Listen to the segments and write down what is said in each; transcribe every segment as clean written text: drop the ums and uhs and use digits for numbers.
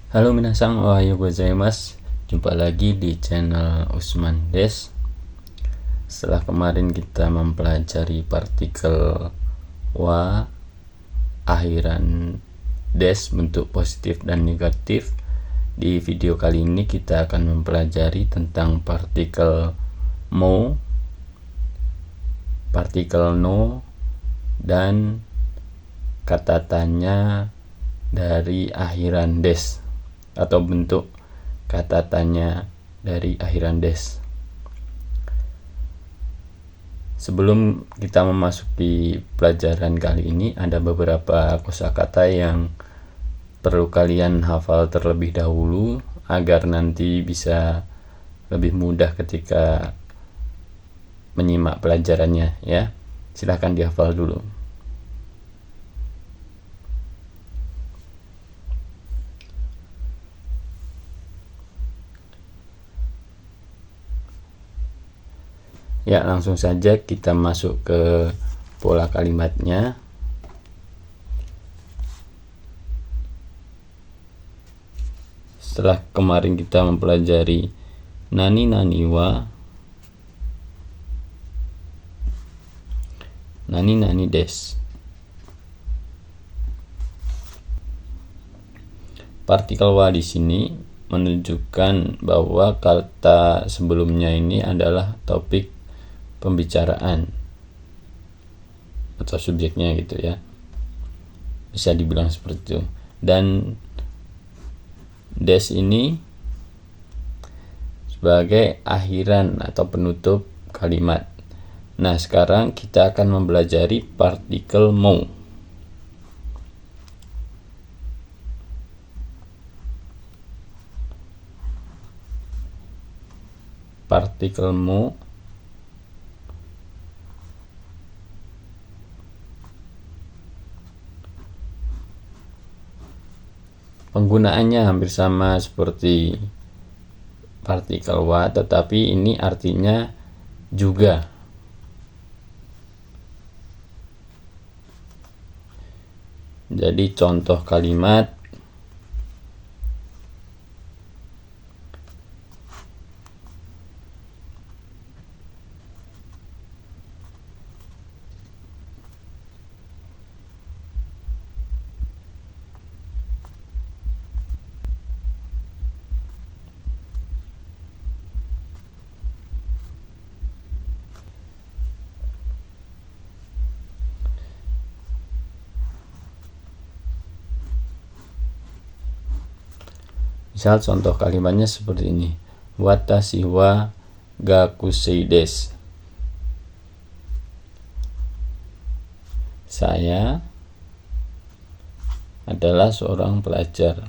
Halo minasang, ohayo gozaimasu. Jumpa lagi di channel Usman Des. Setelah kemarin kita mempelajari partikel wa akhiran des bentuk positif dan negatif, di video kali ini kita akan mempelajari tentang partikel mo, partikel no, dan kata tanya dari akhiran des atau bentuk kata tanya dari akhiran des. Sebelum kita memasuki pelajaran kali ini, ada beberapa kosakata yang perlu kalian hafal terlebih dahulu agar nanti bisa lebih mudah ketika menyimak pelajarannya ya. Silahkan dihafal dulu. Ya, langsung saja kita masuk ke pola kalimatnya. Setelah kemarin kita mempelajari nani nani wa, nani nani des. Partikel wa di sini menunjukkan bahwa kata sebelumnya ini adalah topik pembicaraan atau subjeknya gitu ya, bisa dibilang seperti itu. Dan des ini sebagai akhiran atau penutup kalimat. Nah, sekarang kita akan mempelajari partikel mo. Partikel mo penggunaannya hampir sama seperti partikel wa, tetapi ini artinya juga. Jadi contoh kalimat misal contoh kalimatnya seperti ini. Watashi wa gakusei desu. Saya adalah seorang pelajar.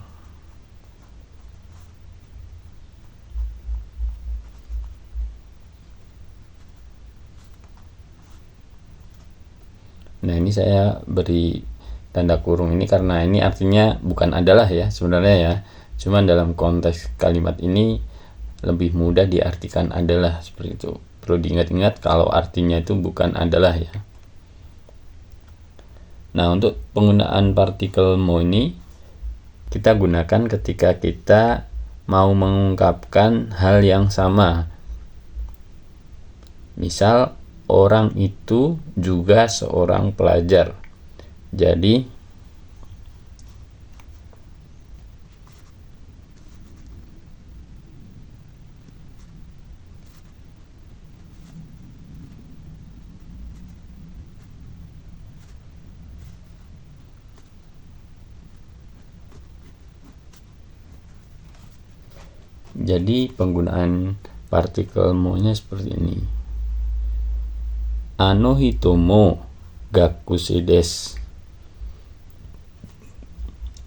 Nah, ini saya beri tanda kurung ini karena ini artinya bukan adalah ya sebenarnya ya. Cuman dalam konteks kalimat ini lebih mudah diartikan adalah, seperti itu. Perlu diingat-ingat kalau artinya itu bukan adalah ya. Nah, untuk penggunaan partikel mo ini kita gunakan ketika kita mau mengungkapkan hal yang sama. Misal, orang itu juga seorang pelajar. Jadi penggunaan partikel mo-nya seperti ini. Ano hito mo gakusei desu.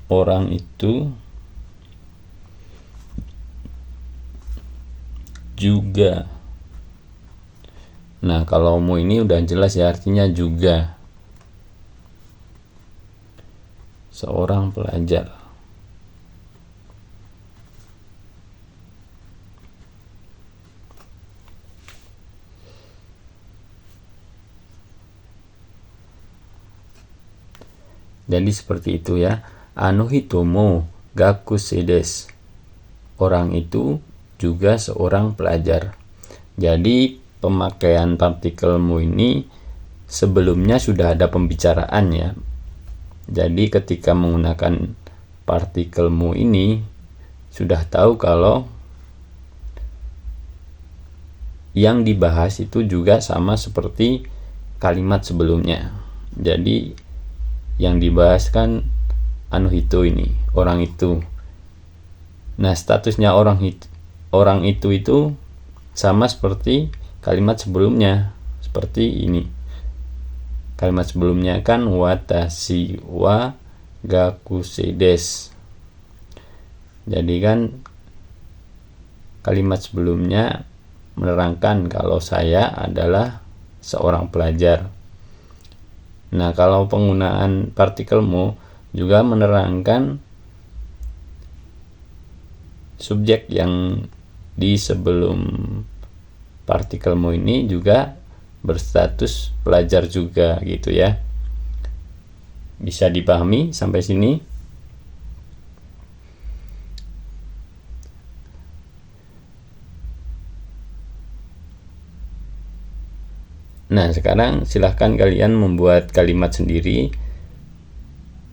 Orang itu juga. Nah, kalau mo ini udah jelas ya artinya juga. Seorang pelajar. Jadi seperti itu ya. Ano hito mo gakusedes. Orang itu juga seorang pelajar. Jadi pemakaian partikel mu ini sebelumnya sudah ada pembicaraan ya. Jadi ketika menggunakan partikel mu ini sudah tahu kalau yang dibahas itu juga sama seperti kalimat sebelumnya. Jadi yang dibahas kan itu ini, orang itu. Nah, statusnya orang itu sama seperti kalimat sebelumnya, seperti ini. Kalimat sebelumnya kan watashi wa gakusedes. Jadi kan kalimat sebelumnya menerangkan kalau saya adalah seorang pelajar. Nah, kalau penggunaan partikel mu juga menerangkan subjek yang di sebelum partikel mu ini juga berstatus pelajar juga gitu ya. Bisa dipahami sampai sini? Nah, sekarang silahkan kalian membuat kalimat sendiri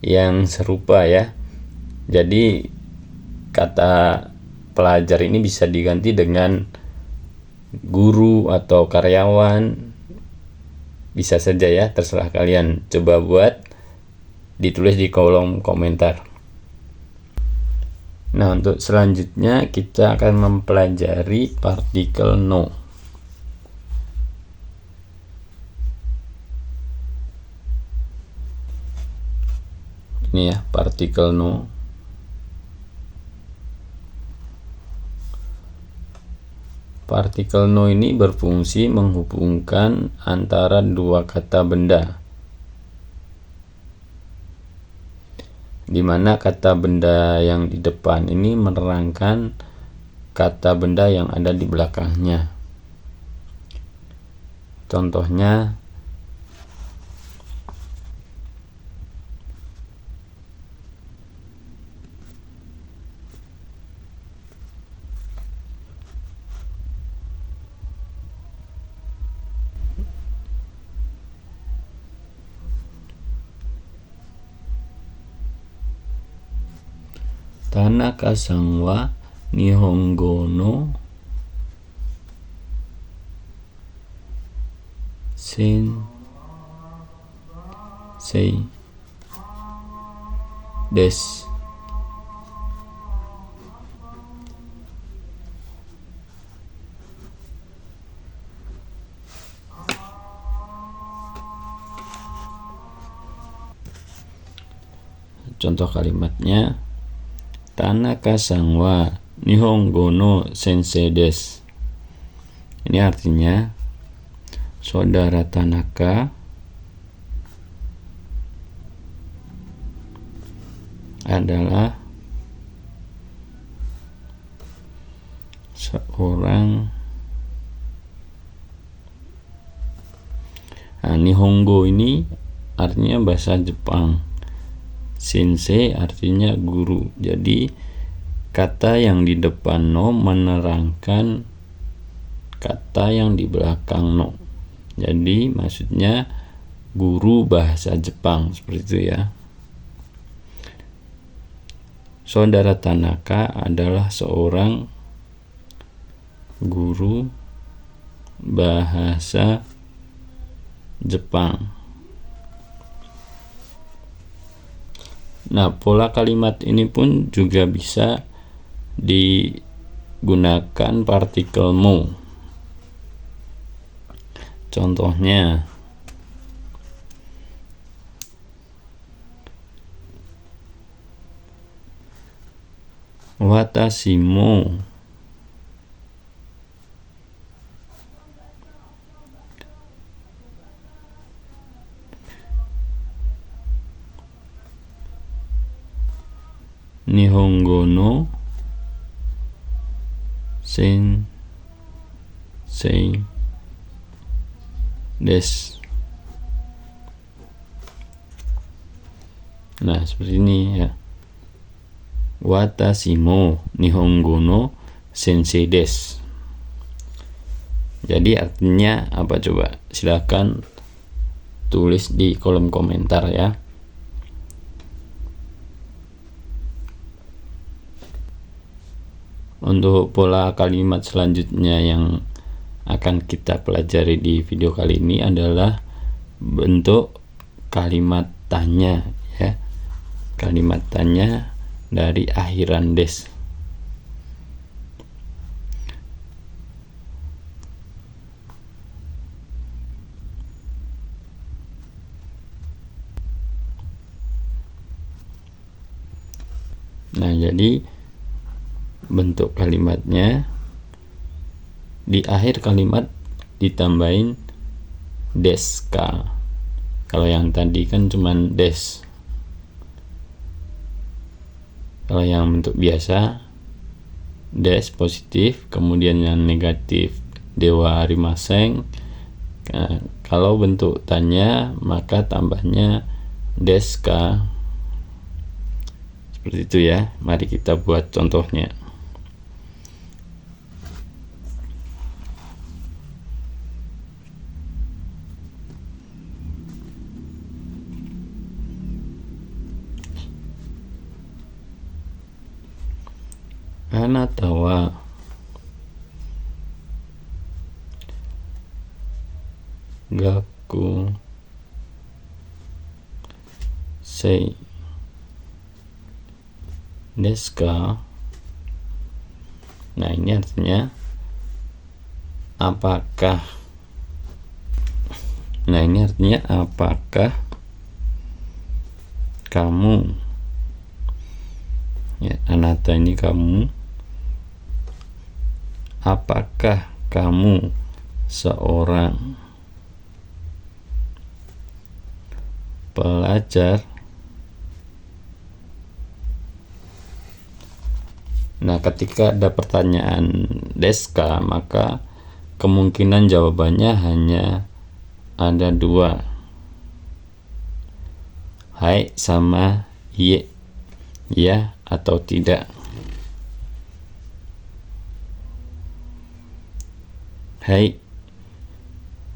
yang serupa ya. Jadi kata pelajar ini bisa diganti dengan guru atau karyawan. Bisa saja ya, terserah kalian. Coba buat, ditulis di kolom komentar. Nah, untuk selanjutnya kita akan mempelajari partikel no. Ini ya, partikel no. Partikel no ini berfungsi menghubungkan antara dua kata benda, di mana kata benda yang di depan ini menerangkan kata benda yang ada di belakangnya. Contohnya Tanaka-san wa Nihongo no sensei desu. Contoh kalimatnya, Tanaka-san wa Nihongo no sensei desu. Ini artinya saudara Tanaka adalah seorang Nihongo ini artinya bahasa Jepang. Sensei artinya guru. Jadi kata yang di depan no menerangkan kata yang di belakang no. Jadi maksudnya guru bahasa Jepang, seperti itu ya. Saudara Tanaka adalah seorang guru bahasa Jepang. Nah, pola kalimat ini pun juga bisa digunakan partikel mu. Contohnya, watashi mo Nihongo no sensei desu. Nah, seperti ini ya. watashi mo nihongo no sensei desu. Jadi artinya apa coba? Silahkan tulis di kolom komentar ya. Untuk pola kalimat selanjutnya yang akan kita pelajari di video kali ini adalah bentuk kalimat tanya ya. Kalimat tanya dari akhiran des. Nah, jadi bentuk kalimatnya di akhir kalimat ditambahin deska. Kalau yang tadi kan cuman des. Kalau yang bentuk biasa des positif, kemudian yang negatif dewa arimaseng. Nah, kalau bentuk tanya maka tambahnya deska. Seperti itu ya. Mari kita buat contohnya. Anata wa gaku sei desu ka? Nah, ini artinya apakah? Nah, ini artinya apakah kamu? Ya, anata ini kamu. Apakah kamu seorang pelajar? Nah, ketika ada pertanyaan deska, maka kemungkinan jawabannya hanya ada dua, hai sama iye, ya atau tidak. Hai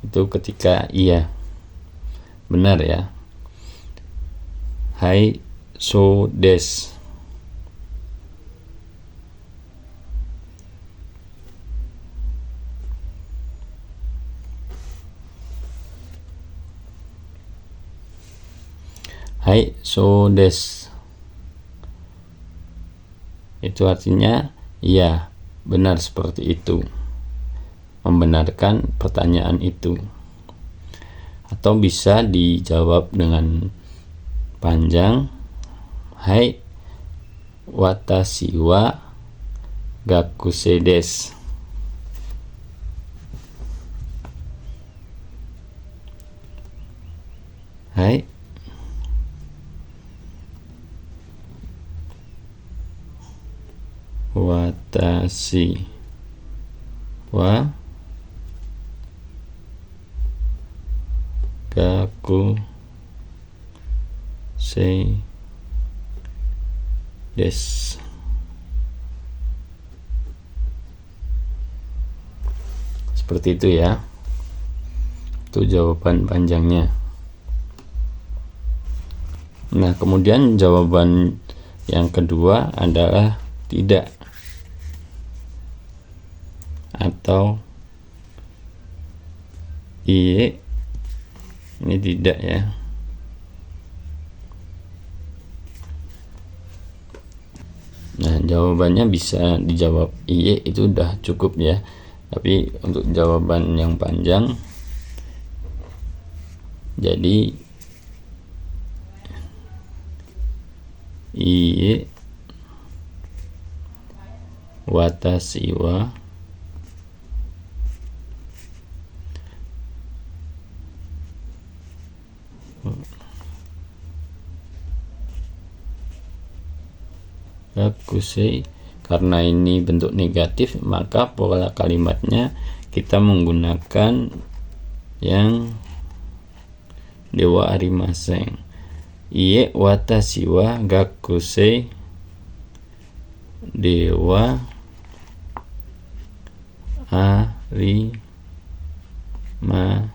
itu ketika iya, benar ya. Hai so desu. Hai so desu. Itu artinya iya, benar seperti itu. Membenarkan pertanyaan itu. Atau bisa dijawab dengan panjang. Hai watashi wa gakusei desu. Hai watashi wa gakusei desu. Seperti itu ya. Itu jawaban panjangnya. Nah, kemudian jawaban yang kedua adalah tidak atau iye. Ini tidak ya. Nah, jawabannya bisa dijawab iye, itu udah cukup ya. Tapi untuk jawaban yang panjang, jadi iye watashi wa gakusei. Karena ini bentuk negatif, maka pola kalimatnya kita menggunakan yang dewa arimaseng. Iye watashi wa gakusei dewa Ari Maseng.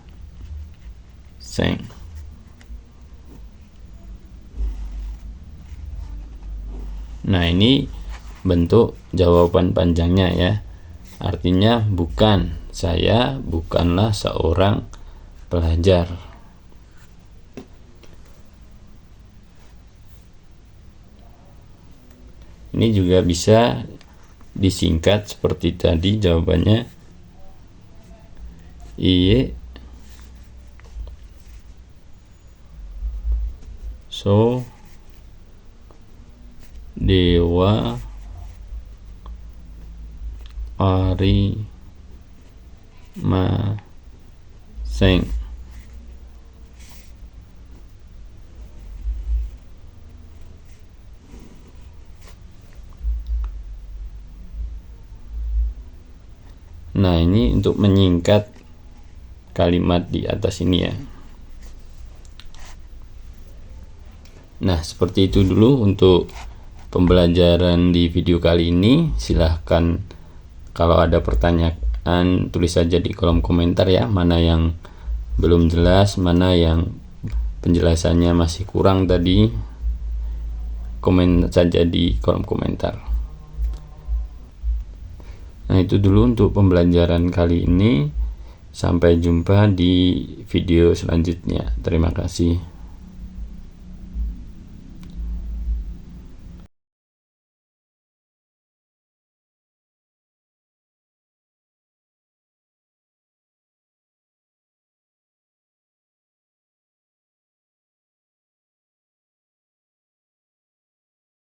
Nah, ini bentuk jawaban panjangnya ya. Artinya bukan, saya bukanlah seorang pelajar. Ini juga bisa disingkat seperti tadi jawabannya. Iye so dewa Ari Maseng. Nah, ini untuk menyingkat kalimat di atas ini ya. Nah, seperti itu dulu untuk pembelajaran di video kali ini. Silahkan kalau ada pertanyaan tulis saja di kolom komentar ya, mana yang belum jelas, mana yang penjelasannya masih kurang tadi, komen saja di kolom komentar. Nah, itu dulu untuk pembelajaran kali ini. Sampai jumpa di video selanjutnya. Terima kasih.